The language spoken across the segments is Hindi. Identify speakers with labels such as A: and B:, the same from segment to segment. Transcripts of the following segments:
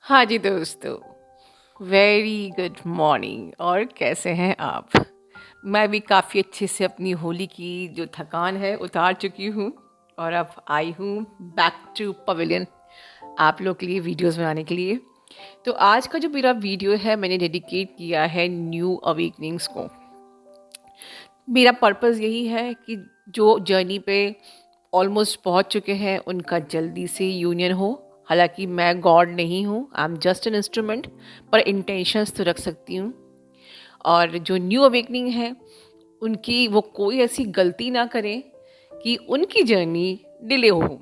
A: हाँ जी दोस्तों, वेरी गुड मॉर्निंग। और कैसे हैं आप? मैं भी काफ़ी अच्छे से अपनी होली की जो थकान है उतार चुकी हूँ और अब आई हूँ बैक टू पवेलियन आप लोग के लिए वीडियोस बनाने के लिए। तो आज का जो मेरा वीडियो है मैंने डेडिकेट किया है न्यू अवेकनिंग्स को। मेरा पर्पस यही है कि जो जर्नी पे ऑलमोस्ट पहुंच चुके हैं उनका जल्दी से यूनियन हो। हालांकि मैं गॉड नहीं हूँ, I am just an instrument, पर इंटेंशंस तो रख सकती हूँ। और जो न्यू अवेकनिंग है उनकी वो कोई ऐसी गलती ना करें कि उनकी जर्नी डिले हो।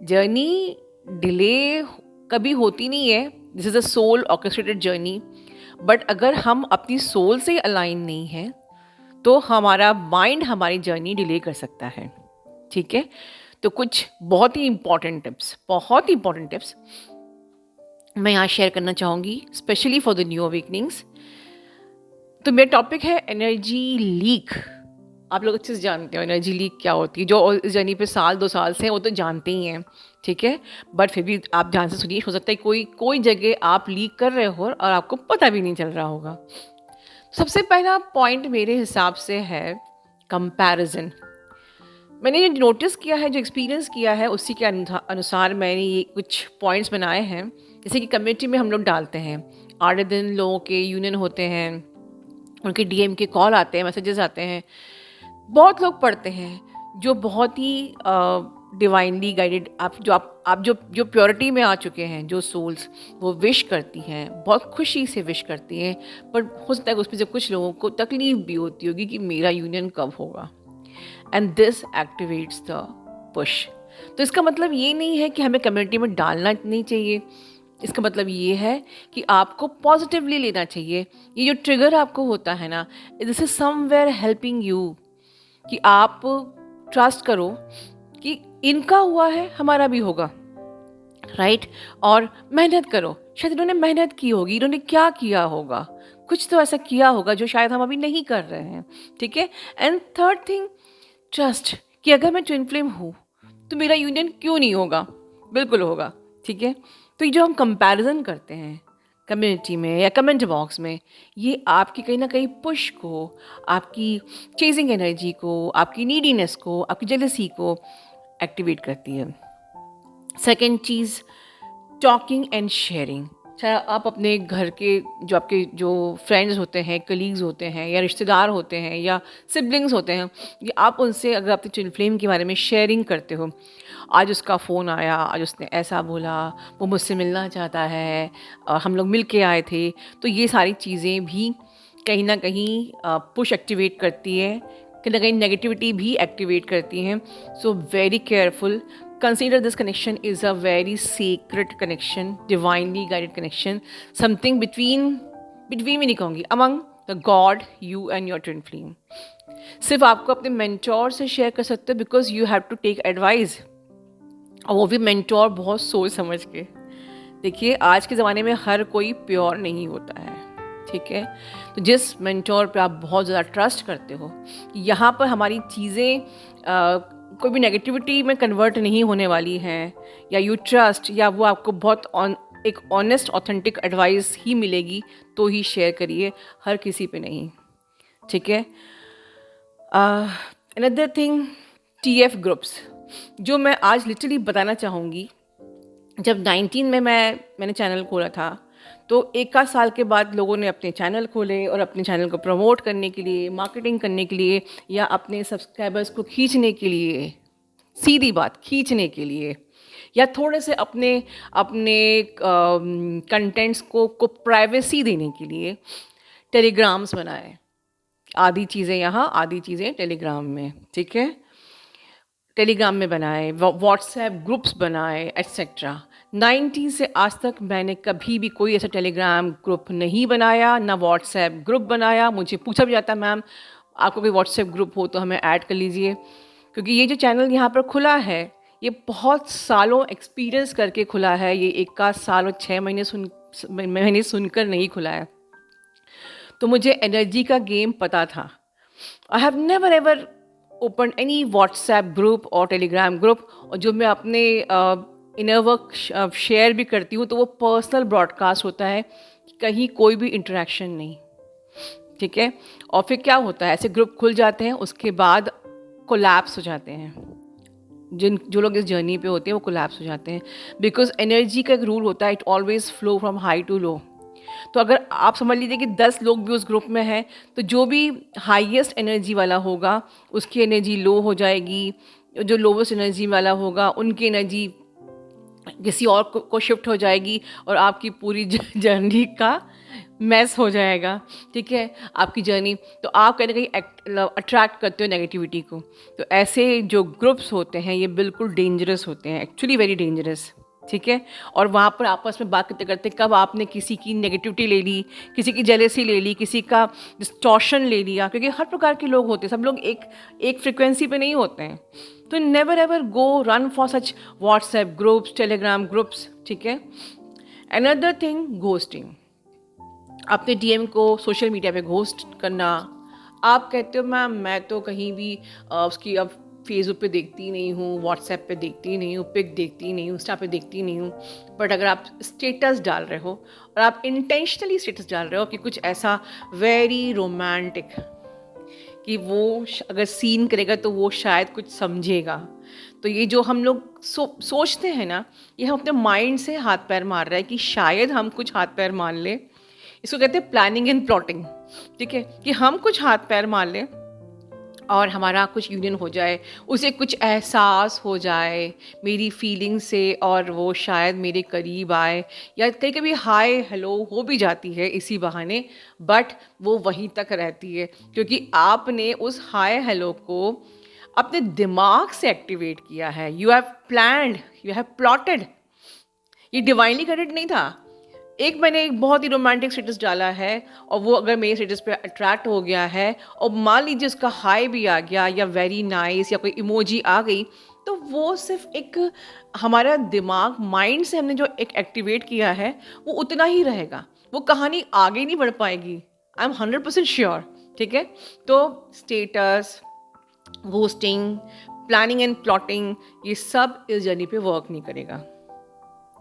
A: जर्नी डिले कभी होती नहीं है, this is a soul orchestrated journey. But अगर हम अपनी सोल से अलाइन नहीं हैं तो हमारा माइंड हमारी जर्नी डिले कर सकता है। ठीक है, तो कुछ बहुत ही इंपॉर्टेंट टिप्स मैं यहाँ शेयर करना चाहूँगी स्पेशली फॉर द न्यू अवेकनिंग्स। तो मेरा टॉपिक है एनर्जी लीक। आप लोग अच्छे से जानते हो एनर्जी लीक क्या होती है। जो इस जर्नी पे साल 2 साल से हैं वो तो जानते ही हैं, ठीक है। बट फिर भी आप ध्यान से सुनिए, हो सकता है कोई कोई जगह आप लीक कर रहे हो और आपको पता भी नहीं चल रहा होगा। सबसे पहला पॉइंट मेरे हिसाब से है कंपैरिजन। मैंने ये नोटिस किया है, जो एक्सपीरियंस किया है उसी के अनुसार मैंने ये कुछ पॉइंट्स बनाए हैं। जैसे कि कम्युनिटी में हम लोग डालते हैं, 8 दिन लोगों के यूनियन होते हैं, उनके डीएम के कॉल आते हैं, मैसेजेस आते हैं, बहुत लोग पढ़ते हैं जो बहुत ही डिवाइनली गाइडेड आप जो प्योरिटी में आ चुके हैं, जो सोल्स वो विश करती हैं, बहुत खुशी से विश करती हैं। पर हो सकता है उसमें से कुछ लोगों को तकलीफ भी होती होगी कि मेरा यूनियन कब होगा, and this activates the push. तो इसका मतलब ये नहीं है कि हमें कम्युनिटी में डालना नहीं चाहिए। इसका मतलब ये है कि आपको पॉजिटिवली लेना चाहिए। ये जो ट्रिगर आपको होता है ना, this is somewhere helping you कि आप ट्रस्ट करो कि इनका हुआ है हमारा भी होगा, राइट। और मेहनत करो, शायद इन्होंने मेहनत की होगी, इन्होंने क्या किया होगा, कुछ तो ऐसा किया होगा जो शायद हम अभी नहीं कर रहे हैं, ठीक है। एंड थर्ड थिंग, ट्रस्ट कि अगर मैं ट्विन फ्लेम हूँ तो मेरा यूनियन क्यों नहीं होगा, बिल्कुल होगा, ठीक है। तो ये जो हम कंपैरिजन करते हैं कम्युनिटी में या कमेंट बॉक्स में, ये आपकी कहीं ना कहीं पुश को, आपकी चेजिंग एनर्जी को, आपकी नीडीनेस को, आपकी जेलसी को एक्टिवेट करती है। Second cheese, talking and sharing. चाहे आप अपने घर के जो आपके जो फ्रेंड्स होते हैं, कलीग्स होते हैं, या रिश्तेदार होते हैं, या सिबलिंग्स होते हैं, ये आप उनसे अगर अपने ट्विन फ्लेम के बारे में शेयरिंग करते हो, आज उसका फ़ोन आया, आज उसने ऐसा बोला, वो मुझसे मिलना चाहता है, हम लोग मिल के आए थे, तो ये सारी चीज़ें भी कहीं ना कहीं पुश एक्टिवेट करती है, कहीं ना कहीं नेगेटिविटी भी एक्टिवेट करती हैं। So very careful, consider this connection is a very sacred connection, divinely guided connection, something between भी नहीं कहूँगी, among the god, you and your twin flame। सिर्फ आपको अपने मेंटोर से शेयर कर सकते हो because you have to take advice, और वो भी मेंटोर बहुत सोच समझ के। देखिए आज के ज़माने में हर कोई प्योर नहीं होता है, ठीक है। तो जिस मेंटोर पे आप बहुत ज़्यादा ट्रस्ट करते हो, यहाँ पर हमारी चीज़ें कोई भी नेगेटिविटी में कन्वर्ट नहीं होने वाली हैं, या यू ट्रस्ट, या वो आपको बहुत एक ऑनेस्ट ऑथेंटिक एडवाइस ही मिलेगी, तो ही शेयर करिए, हर किसी पे नहीं, ठीक है। अनदर थिंग, टीएफ ग्रुप्स, जो मैं आज लिटरली बताना चाहूँगी। जब 19 में मैंने चैनल खोला था, तो एक आध साल के बाद लोगों ने अपने चैनल खोले और अपने चैनल को प्रमोट करने के लिए, मार्केटिंग करने के लिए, या अपने सब्सक्राइबर्स को खींचने के लिए, सीधी बात खींचने के लिए, या थोड़े से अपने अपने कंटेंट्स को प्राइवेसी देने के लिए टेलीग्राम्स बनाए। आधी चीज़ें यहाँ, आधी चीज़ें टेलीग्राम में, ठीक है। टेलीग्राम में बनाए, व्हाट्सएप ग्रुप्स बनाए, एट्सेट्रा। 90 से आज तक मैंने कभी भी कोई ऐसा टेलीग्राम ग्रुप नहीं बनाया, ना व्हाट्सएप ग्रुप बनाया। मुझे पूछा भी जाता, मैम आपको कोई व्हाट्सएप ग्रुप हो तो हमें ऐड कर लीजिए, क्योंकि ये जो चैनल यहाँ पर खुला है ये बहुत सालों एक्सपीरियंस करके खुला है। ये एक आध साल और 6 महीने महीने सुनकर नहीं खुला है। तो मुझे एनर्जी का गेम पता था। I have never ever open any WhatsApp group और टेलीग्राम ग्रुप, और जो मैं अपने इनर वर्क शेयर भी करती हूँ तो वो पर्सनल ब्रॉडकास्ट होता है, कहीं कोई भी इंटरेक्शन नहीं, ठीक है। और फिर क्या होता है, ऐसे ग्रुप खुल जाते हैं, उसके बाद कोलैप्स हो जाते हैं। जो लोग इस जर्नी पे होते हैं वो कोलैप्स हो जाते हैं, बिकॉज एनर्जी का एक रूल होता है, it always flow from high to low. तो अगर आप समझ लीजिए कि 10 लोग भी उस ग्रुप में हैं, तो जो भी हाईएस्ट एनर्जी वाला होगा उसकी एनर्जी लो हो जाएगी, जो लोवेस्ट एनर्जी वाला होगा उनकी एनर्जी किसी और को शिफ्ट हो जाएगी, और आपकी पूरी जर्नी का मैस हो जाएगा, ठीक है, आपकी जर्नी। तो आप कहीं ना कहीं अट्रैक्ट करते हो नेगेटिविटी को। तो ऐसे जो ग्रुप्स होते हैं ये बिल्कुल डेंजरस होते हैं, एक्चुअली वेरी डेंजरस, ठीक है। और वहाँ पर आपस में बात करते करते कब आपने किसी की नेगेटिविटी ले ली, किसी की जेलेसी ले ली, किसी का डिस्टॉर्शन ले लिया, क्योंकि हर प्रकार के लोग होते हैं, सब लोग एक फ्रिक्वेंसी पे नहीं होते हैं। तो never ever go run for such WhatsApp groups, Telegram groups, ठीक है। Another thing, ghosting. अपने डीएम को सोशल मीडिया पे घोस्ट करना। आप कहते हो मैम मैं तो कहीं भी उसकी अब फेसबुक पे देखती नहीं हूँ, व्हाट्सएप पे देखती नहीं हूँ, पिक देखती नहीं हूँ, इंस्टा पे देखती नहीं हूँ, बट अगर आप स्टेटस डाल रहे हो और आप इंटेंशनली स्टेटस डाल रहे हो कि कुछ ऐसा वेरी रोमांटिक कि वो अगर सीन करेगा तो वो शायद कुछ समझेगा, तो ये जो हम लोग सोचते हैं ना, ये हम अपने माइंड से हाथ पैर मार रहा है कि शायद हम कुछ हाथ पैर मान लें। इसको कहते हैं प्लानिंग एंड प्लॉटिंग, ठीक है, कि हम कुछ हाथ पैर मार लें और हमारा कुछ यूनियन हो जाए, उसे कुछ एहसास हो जाए मेरी फीलिंग से, और वो शायद मेरे करीब आए, या कभी कभी हाय हेलो हो भी जाती है इसी बहाने, बट वो वहीं तक रहती है क्योंकि आपने उस हाय हेलो को अपने दिमाग से एक्टिवेट किया है। You have planned, you have plotted. ये डिवाइनली क्रेडिट नहीं था। मैंने एक बहुत ही रोमांटिक स्टेटस डाला है और वो अगर मेरे स्टेटस पे अट्रैक्ट हो गया है और मान लीजिए उसका हाई भी आ गया या वेरी नाइस या कोई इमोजी आ गई, तो वो सिर्फ एक हमारा दिमाग माइंड से हमने जो एक एक्टिवेट किया है वो उतना ही रहेगा, वो कहानी आगे नहीं बढ़ पाएगी। आई एम 100% श्योर, ठीक है। तो status, ghosting, planning and plotting, ये सब इस जर्नी पे वर्क नहीं करेगा,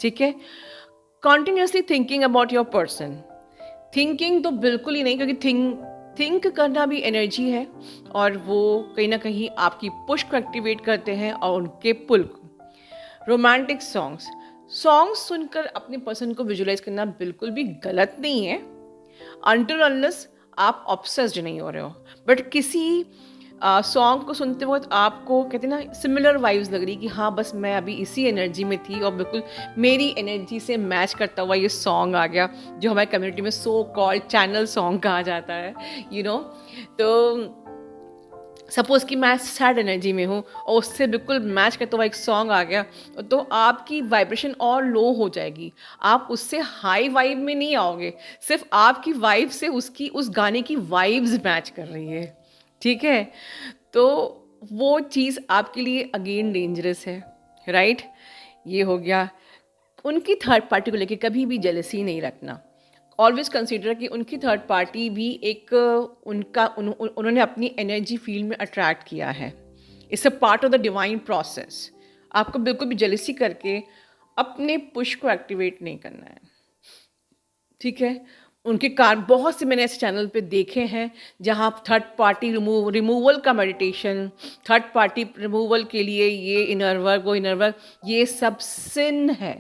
A: ठीक है। Continuously thinking about your person, thinking तो बिल्कुल ही नहीं, क्योंकि थिंक करना भी एनर्जी है और वो कहीं ना कहीं आपकी पुश को एक्टिवेट करते हैं और उनके पुल को। रोमांटिक सॉन्ग्स सुनकर अपने पर्सन को विजुलाइज करना बिल्कुल भी गलत नहीं है, अनटिल अनलेस आप ऑब्सेस्ड नहीं हो रहे हो। बट किसी सॉन्ग को सुनते वक्त आपको कहते हैं ना सिमिलर वाइब्स लग रही कि हाँ बस मैं अभी इसी एनर्जी में थी और बिल्कुल मेरी एनर्जी से मैच करता हुआ ये सॉन्ग आ गया, जो हमारे कम्युनिटी में सो कॉल्ड चैनल सॉन्ग कहा जाता है, यू नो। तो सपोज़ कि मैं सैड एनर्जी में हूँ और उससे बिल्कुल मैच करता हुआ एक सॉन्ग आ गया, तो आपकी वाइब्रेशन और लो हो जाएगी, आप उससे हाई वाइब में नहीं आओगे, सिर्फ आपकी वाइब से उसकी उस गाने की वाइब्स मैच कर रही है, ठीक है। तो वो चीज़ आपके लिए अगेन डेंजरस है, राइट। ये हो गया। उनकी थर्ड पार्टी को लेके कभी भी जेलसी नहीं रखना। ऑलवेज कंसिडर कि उनकी थर्ड पार्टी भी एक उन्होंने अपनी एनर्जी फील्ड में अट्रैक्ट किया है। It's a part of the divine process. आपको बिल्कुल भी जेलसी करके अपने पुश को एक्टिवेट नहीं करना है, ठीक है। उनके बहुत से मैंने ऐसे चैनल पे देखे हैं जहाँ थर्ड पार्टी रिमूवल का मेडिटेशन, थर्ड पार्टी रिमूवल के लिए ये इनर वर्क, वो इनर वर्क, ये सब सिन है,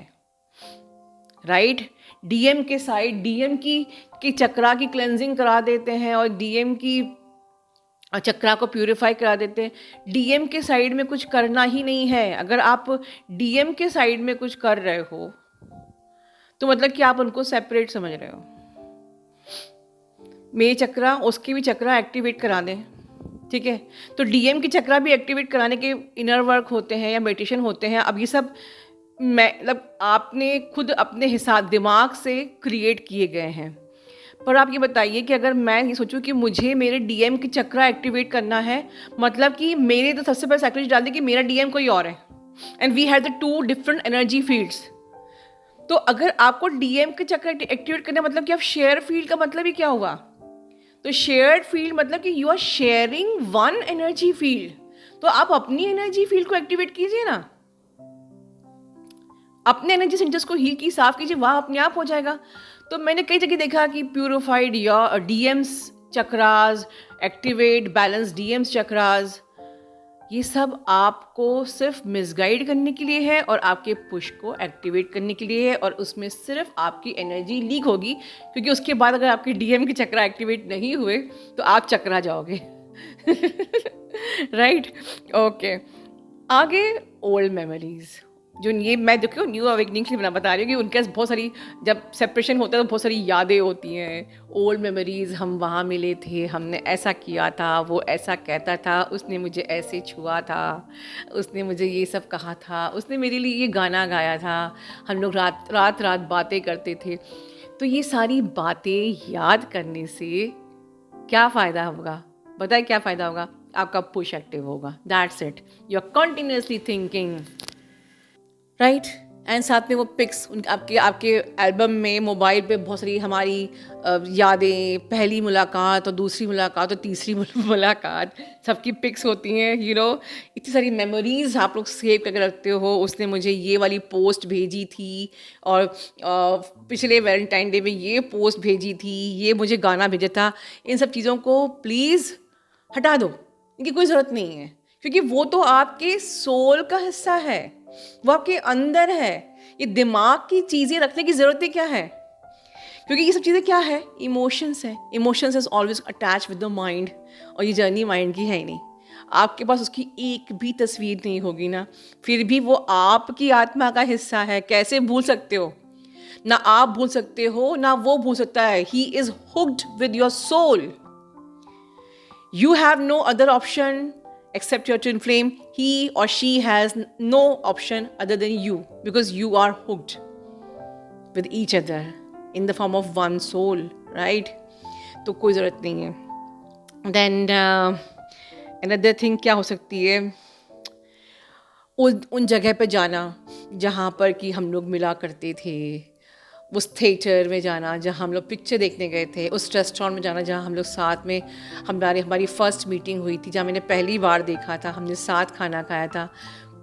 A: राइट। डीएम के साइड डीएम की चक्रा की क्लेंजिंग करा देते हैं और डीएम की चक्रा को प्यूरिफाई करा देते हैं। डीएम के साइड में कुछ करना ही नहीं है। अगर आप डीएम के साइड में कुछ कर रहे हो तो मतलब कि आप उनको सेपरेट समझ रहे हो। मेरे चक्रा उसकी भी चक्रा एक्टिवेट करा दें, ठीक है। तो डीएम की चक्रा भी एक्टिवेट कराने के इनर वर्क होते हैं या मेडिटेशन होते हैं। अब ये सब मतलब आपने खुद अपने हिसाब दिमाग से क्रिएट किए गए हैं। पर आप ये बताइए कि अगर मैं ये सोचूं कि मुझे मेरे डीएम की चक्रा एक्टिवेट करना है, मतलब कि मेरे तो सबसे पहले साइकोलॉजी डाल दी कि मेरा डीएम कोई और है and we have the two different energy fields. तो अगर आपको डीएम के चक्र एक्टिवेट करना मतलब कि आप शेयर फील्ड का मतलब ही क्या हुआ? तो शेयर्ड फील्ड मतलब कि you are sharing one energy field, तो आप अपनी एनर्जी फील्ड को एक्टिवेट कीजिए ना। अपने एनर्जी सेंटर्स को हील की, साफ कीजिए, वहाँ अपने आप हो जाएगा। तो मैंने कई जगह देखा कि प्यूरिफाइड या DMs chakras, activate balance DMs chakras, ये सब आपको सिर्फ मिसगाइड करने के लिए है और आपके पुश को एक्टिवेट करने के लिए है, और उसमें सिर्फ आपकी एनर्जी लीक होगी, क्योंकि उसके बाद अगर आपके डीएम के चक्रा एक्टिवेट नहीं हुए तो आप चकरा जाओगे। Right, okay. आगे ओल्ड मेमोरीज, जो ये मैं देखो न्यू अवेकनिंग के लिए बता रही हूँ कि उनके पास बहुत सारी, जब सेपरेशन होता है तो बहुत सारी यादें होती हैं, ओल्ड मेमोरीज, हम वहाँ मिले थे, हमने ऐसा किया था, वो ऐसा कहता था, उसने मुझे ऐसे छुआ था, उसने मुझे ये सब कहा था, उसने मेरे लिए ये गाना गाया था, हम लोग रात रात रात बातें करते थे। तो ये सारी बातें याद करने से क्या फ़ायदा होगा? बताइए क्या फ़ायदा होगा? आपका पुश एक्टिव होगा, that's it. You are continuously thinking, right. And साथ में वो पिक्स, उन आपके आपके एल्बम में, मोबाइल पे बहुत सारी हमारी यादें, पहली मुलाकात और दूसरी मुलाकात और तीसरी मुलाकात, सबकी पिक्स होती हैं, इतनी सारी मेमोरीज आप लोग सेव करके रखते हो। उसने मुझे ये वाली पोस्ट भेजी थी, और पिछले वैलेंटाइन डे में ये पोस्ट भेजी थी, ये मुझे गाना भेजा था। इन सब चीज़ों को प्लीज़ हटा दो, इनकी कोई ज़रूरत नहीं है, क्योंकि वो तो आपके सोल का हिस्सा है, वो आपके अंदर है। ये दिमाग की चीज़ें रखने की ज़रूरत क्या है? क्योंकि ये सब चीज़ें क्या है? इमोशंस है। Emotions is always attach with the mind, और ये जर्नी माइंड की है ही नहीं। आपके पास उसकी एक भी तस्वीर नहीं होगी ना, फिर भी वो आपकी आत्मा का हिस्सा है। कैसे भूल सकते हो? ना आप भूल सकते हो, ना वो भूल सकता है। He is hooked with your soul. You have no other option except your twin flame. He or she has no option other than you, because you are hooked with each other in the form of one soul, right? तो कोई ज़रूरत नहीं है। Then another thing क्या हो सकती है? उन जगह पे जाना जहाँ पर कि हम लोग मिला करते थे, उस थिएटर में जाना जहाँ हम लोग पिक्चर देखने गए थे, उस रेस्टोरेंट में जाना जहाँ हम लोग साथ में, हमारी फर्स्ट मीटिंग हुई थी, जहाँ मैंने पहली बार देखा था, हमने साथ खाना खाया था।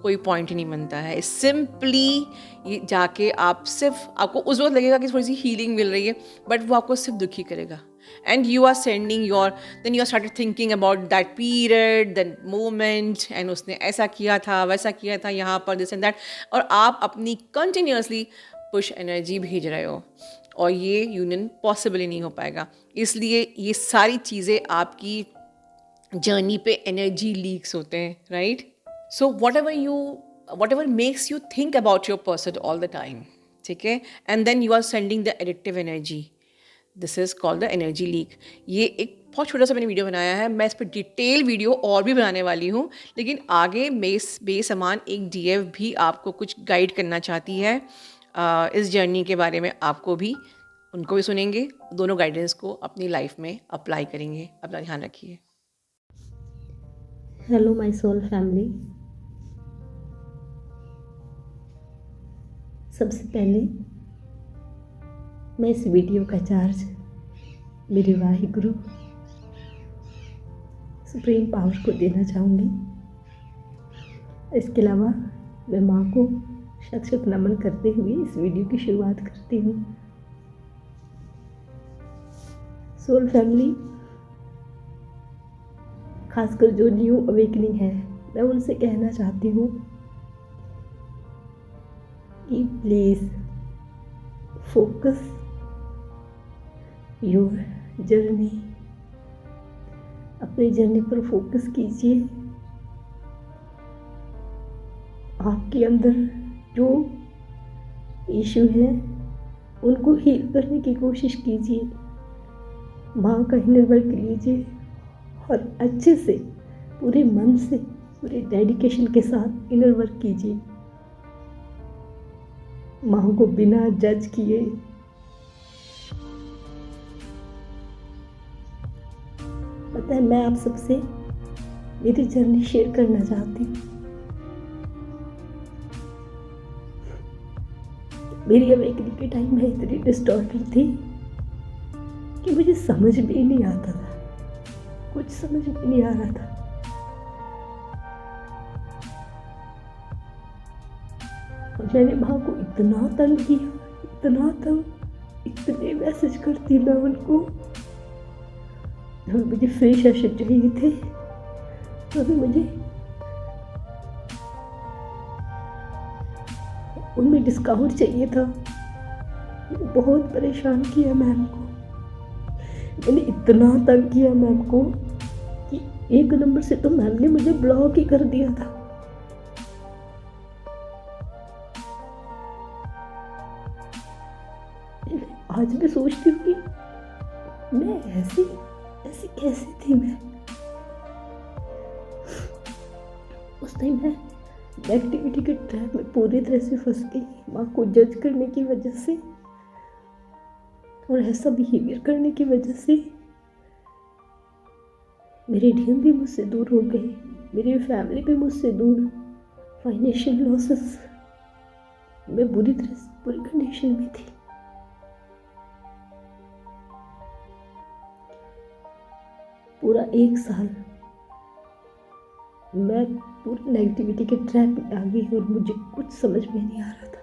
A: कोई पॉइंट ही नहीं बनता है। सिंपली ये जाके आप सिर्फ, आपको उस वक्त लगेगा कि थोड़ी सी हीलिंग मिल रही है, बट वो आपको सिर्फ दुखी करेगा। And you are sending your, then you are started thinking about that period, that moment, and उसने ऐसा किया था, वैसा किया था, यहाँ पर दिस एंड दैट, और आप अपनी कंटिन्यूसली पुश एनर्जी भेज रहे हो, और ये यूनियन पॉसिबल ही नहीं हो पाएगा। इसलिए ये सारी चीज़ें आपकी जर्नी पे एनर्जी लीक्स होते हैं, right? So whatever makes you think about your person all the time, ठीक है, and then you are sending the addictive energy, this is called the energy leak। ये एक बहुत छोटा सा मैंने वीडियो बनाया है, मैं इस पर डिटेल वीडियो और भी बनाने वाली हूँ, लेकिन आगे बेसमान एक डीएफ भी आपको कुछ गाइड करना चाहती है इस जर्नी के बारे में। आपको भी, उनको भी सुनेंगे, दोनों गाइडेंस को अपनी लाइफ में अप्लाई करेंगे। अपना ध्यान रखिए।
B: Hello my soul family. सबसे पहले मैं इस वीडियो का चार्ज मेरे वाहिगुरु सुप्रीम पावर को देना चाहूँगी। इसके अलावा मैं माँ को शत नमन करते हुए इस वीडियो की शुरुआत करती हूँ। सोल फैमिली, खासकर जो न्यू अवेकनिंग है, मैं उनसे कहना चाहती हूँ कि प्लीज़ फोकस योर जर्नी, अपनी जर्नी पर फोकस कीजिए। आपके अंदर जो इशू है उनको हील करने की कोशिश कीजिए। माँ का इनर वर्क लीजिए और अच्छे से, पूरे मन से, पूरे डेडिकेशन के साथ इनर वर्क कीजिए। माँ को बिना जज किए पता है, मैं आप सबसे मेरी जर्नी शेयर करना चाहती हूँ। मेरी अवेकनिंग के टाइम में इतनी डिस्टॉर्टेड थी कि मुझे समझ भी नहीं आता था, कुछ समझ भी नहीं आ रहा था। मैंने माँ को इतना तंग किया, इतना तंग, इतने मैसेज करती मैं उनको। जब मुझे फ्री सेशन चाहिए थे तो भी मुझे उनमें डिस्काउंट चाहिए था। बहुत परेशान किया मैम को, मैंने इतना तंग किया मैम को कि एक नंबर से तो मैम ने मुझे ब्लॉक ही कर दिया था। आज भी सोचती हूँ कि मैं ऐसी ऐसी कैसी थी। मैं उस टाइम मैं एक्टिविटी के ट्रैप में पूरी तरह से फंस गई, माँ को जज करने की वजह से और ऐसा बिहेवियर करने की वजह से। मेरे ड्रीम भी मुझसे दूर हो गए, मेरी फैमिली भी मुझसे दूर, फाइनेंशियल लॉसेस, मैं बुरी तरह से बुरी कंडीशन में थी। पूरा 1 साल मैं पूरी नेगेटिविटी के ट्रैप में आ गई और मुझे कुछ समझ में नहीं आ रहा था।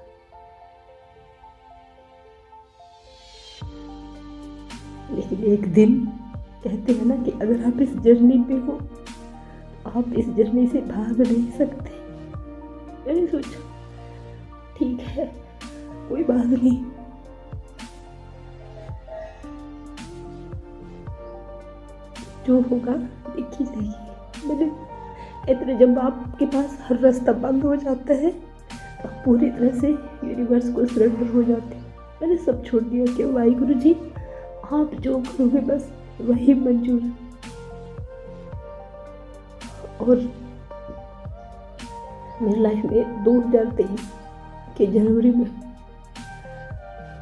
B: लेकिन एक दिन कहते हैं ना कि अगर आप इस जर्नी पे हो, आप इस जर्नी से भाग नहीं सकते। मैंने सोचा ठीक है, कोई बात नहीं, जो होगा देखी जाएगी। मैंने इतने, जब आपके पास हर रास्ता बंद हो जाता है तो आप पूरी तरह से यूनिवर्स को सरेंडर हो जाते हैं। मैंने सब छोड़ दिया कि वाहिगुरु जी आप जो करोगे बस वही मंजूर है। और मेरी लाइफ में 2023 के जनवरी में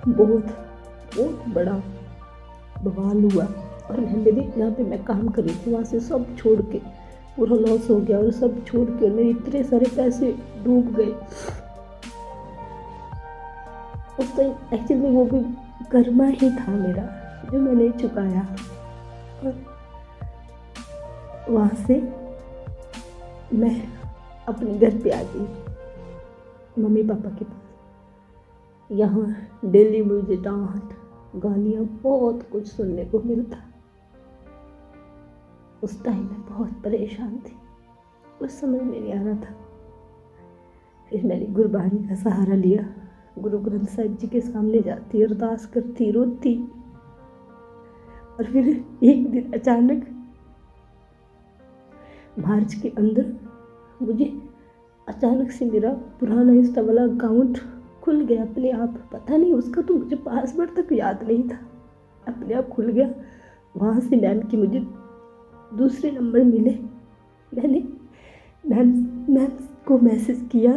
B: बहुत बड़ा बवाल हुआ और मेरे जहाँ पे मैं काम कर रही थी वहाँ से सब छोड़ के पूरा लॉस हो गया और सब छोड़ के मेरे इतने सारे पैसे डूब गए। उस टाइम एक्चुअली वो भी कर्मा ही था मेरा जो मैंने चुकाया। और वहाँ से मैं अपने घर पे आ गई मम्मी पापा के पास। यहाँ डेली मुझे डांट गालियाँ बहुत कुछ सुनने को मिलता। उस टाइम मैं बहुत परेशान थी, कुछ समझ में नहीं आ रहा था। फिर मैंने गुरबानी का सहारा लिया, गुरु ग्रंथ साहिब जी के सामने जाती, अरदास करती, रोती। और फिर एक दिन अचानक मार्च के अंदर मुझे अचानक से मेरा पुराना इंस्टा वाला अकाउंट खुल गया अपने आप। पता नहीं उसका तो मुझे पासवर्ड तक याद नहीं था, अपने आप खुल गया। वहाँ से मैम की मुझे दूसरे नंबर मिले। मैंने मैम को मैसेज किया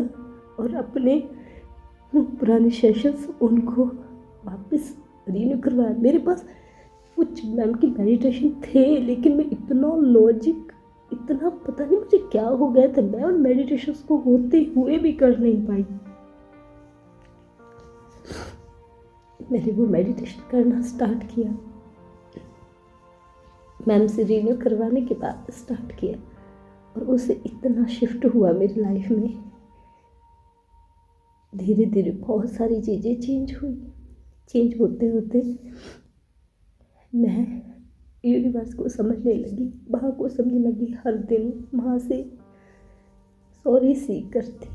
B: और अपने पुराने सेशंस उनको वापस रिन्यू करवाया। मेरे पास कुछ मैम की मेडिटेशन थे लेकिन मैं इतना लॉजिक, इतना पता नहीं मुझे क्या हो गया था, मैं उन मेडिटेशंस को होते हुए भी कर नहीं पाई। मैंने वो मेडिटेशन करना स्टार्ट किया, मैम से रिन्यू करवाने के बाद स्टार्ट किया और उससे इतना शिफ्ट हुआ मेरी लाइफ में। धीरे धीरे बहुत सारी चीज़ें चेंज हुई। चेंज होते होते मैं यूनिवर्स को समझने लगी, माँ को समझने लगी। हर दिन माँ से सॉरी सीख करती।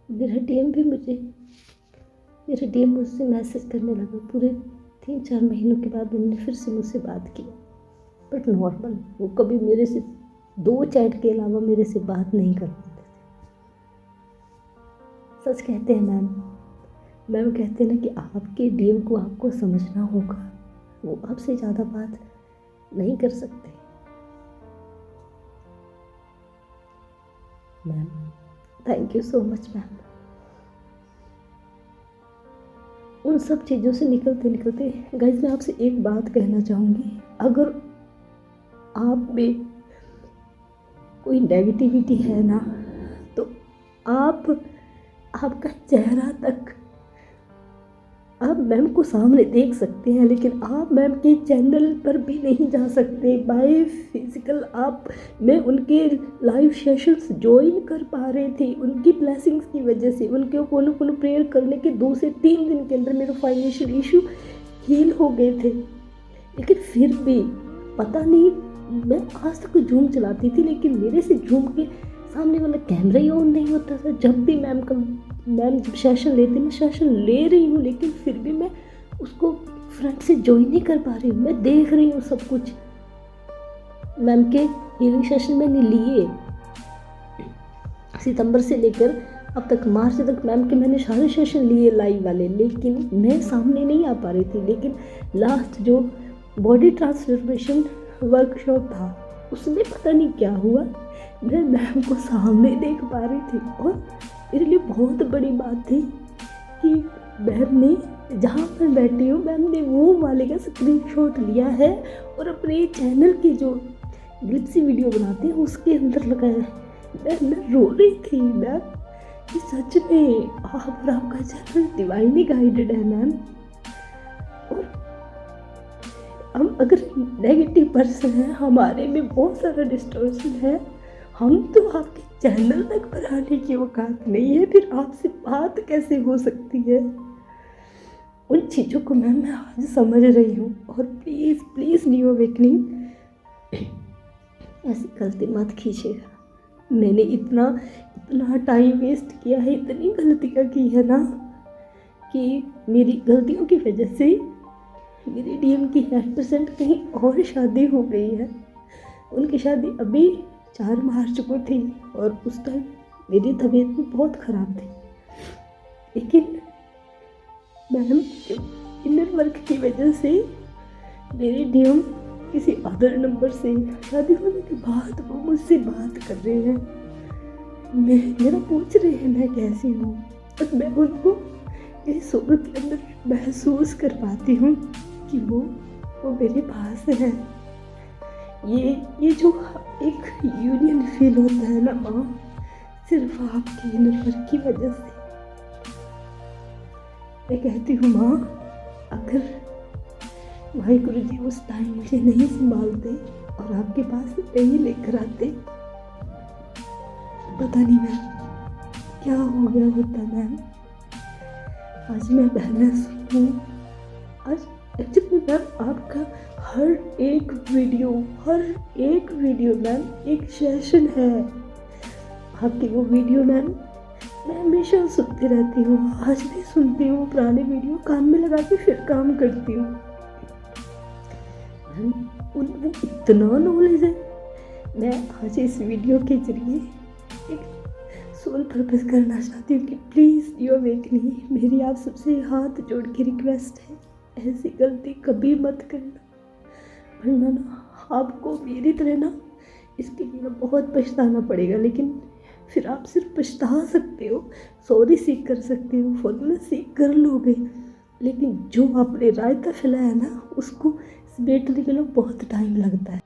B: मेरा डीएम मुझसे मैसेज करने लगा। पूरे 3-4 महीनों के बाद उन्होंने फिर से मुझसे बात की, बट नॉर्मल। वो कभी मेरे से 2 चैट के अलावा मेरे से बात नहीं कर पाते थे। सच कहते हैं मैम कहते हैं ना कि आपके डीएम को आपको समझना होगा, वो आपसे ज़्यादा बात नहीं कर सकते। Ma'am thank you so much ma'am. उन सब चीज़ों से निकलते निकलते गाइस मैं आपसे एक बात कहना चाहूँगी। अगर आप में कोई नेगेटिविटी है ना, तो आपका चेहरा तक आप मैम को सामने देख सकते हैं, लेकिन आप मैम के चैनल पर भी नहीं जा सकते बाय फिजिकल। आप मैं उनके लाइव सेशंस ज्वाइन कर पा रहे थे उनकी ब्लेसिंग्स की वजह से। उनके कोनो प्रेयर करने के 2 से 3 दिन के अंदर मेरे फाइनेंशियल इशू हील हो गए थे। लेकिन फिर भी पता नहीं, मैं आज तक जूम चलाती थी, लेकिन मेरे से जूम के सामने वाला कैमरा ही ऑन नहीं होता था। जब भी मैम जब सेशन लेते, मैं सेशन ले रही हूँ, लेकिन फिर भी मैं उसको फ्रंट से ज्वाइन नहीं कर पा रही हूँ। मैं देख रही हूँ सब कुछ। मैम के हीलिंग सेशन मैंने लिए सितंबर से लेकर अब तक, मार्च तक मैम के मैंने सारे सेशन लिए लाइव वाले, लेकिन मैं सामने नहीं आ पा रही थी। लेकिन लास्ट जो बॉडी ट्रांसफॉर्मेशन वर्कशॉप था, उसमें पता नहीं क्या हुआ, मैं मैम को सामने देख पा रही थी। और मेरे लिए बहुत बड़ी बात थी कि मैम ने, जहाँ पर बैठी हूँ, मैम ने वो वाले का स्क्रीनशॉट लिया है और अपने चैनल की जो ग्लिप्सी वीडियो बनाते हैं उसके अंदर लगाया है। मैं रो रही थी मैम कि सच में आप और आपका चैनल डिवाइनली गाइडेड है मैम। और हम अगर नेगेटिव पर्सन हैं, हमारे में बहुत सारा डिस्टॉर्शन है, हम तो आपके चैनल तक पर आने की औकात नहीं है, फिर आपसे बात कैसे हो सकती है। उन चीज़ों को मैं आज समझ रही हूँ। और प्लीज़ प्लीज़ न्यू अवेकनिंग ऐसी गलती मत कीजिएगा। मैंने इतना टाइम वेस्ट किया है, इतनी गलतियाँ की है ना, कि मेरी गलतियों की वजह से मेरी डीएम की 100% कहीं और शादी हो गई है। उनकी शादी अभी 4 मार्च को थी और उस टाइम मेरी तबीयत भी बहुत ख़राब थी। लेकिन मैम के इनर वर्क की वजह से मेरी डीएम किसी अदर नंबर से, शादी होने के बाद वो मुझसे बात कर रहे हैं, मेरा पूछ रहे हैं मैं कैसी हूँ। और मैं उनको मेरी सोल के अंदर महसूस कर पाती हूँ कि वो मेरे पास है। ये जो एक यूनियन फील होता है ना माँ, सिर्फ आपकी इनर वर्क की वजह से। मैं कहती हूँ माँ, अगर वाहिगुरु जी उस टाइम मुझे नहीं संभालते और आपके पास नहीं लेकर आते, पता नहीं मैम क्या हो गया होता मैम। आज मैं बैलेंस हूँ। आज एक्चुअली मैम आपका हर एक वीडियो मैम एक सेशन है। आपकी वो वीडियो मैम मैं हमेशा सुनती रहती हूँ, आज भी सुनती हूँ। पुराने वीडियो कान में लगा के फिर काम करती हूँ मैम। वो इतना नॉलेज है। मैं आज इस वीडियो के जरिए एक सोल पर्पस करना चाहती हूँ कि प्लीज़ यू अवेकनिंग, मेरी आप सबसे हाथ जोड़ के रिक्वेस्ट है, ऐसी गलती कभी मत करना, वरना ना आपको मेरी तरह ना इसके लिए ना बहुत पछताना पड़ेगा। लेकिन फिर आप सिर्फ पछता सकते हो, सॉरी सीख कर सकते हो, फॉरगिवनेस सीख कर लोगे, लेकिन जो आपने रायता फैलाया ना उसको समेटने के लिए बहुत टाइम लगता है।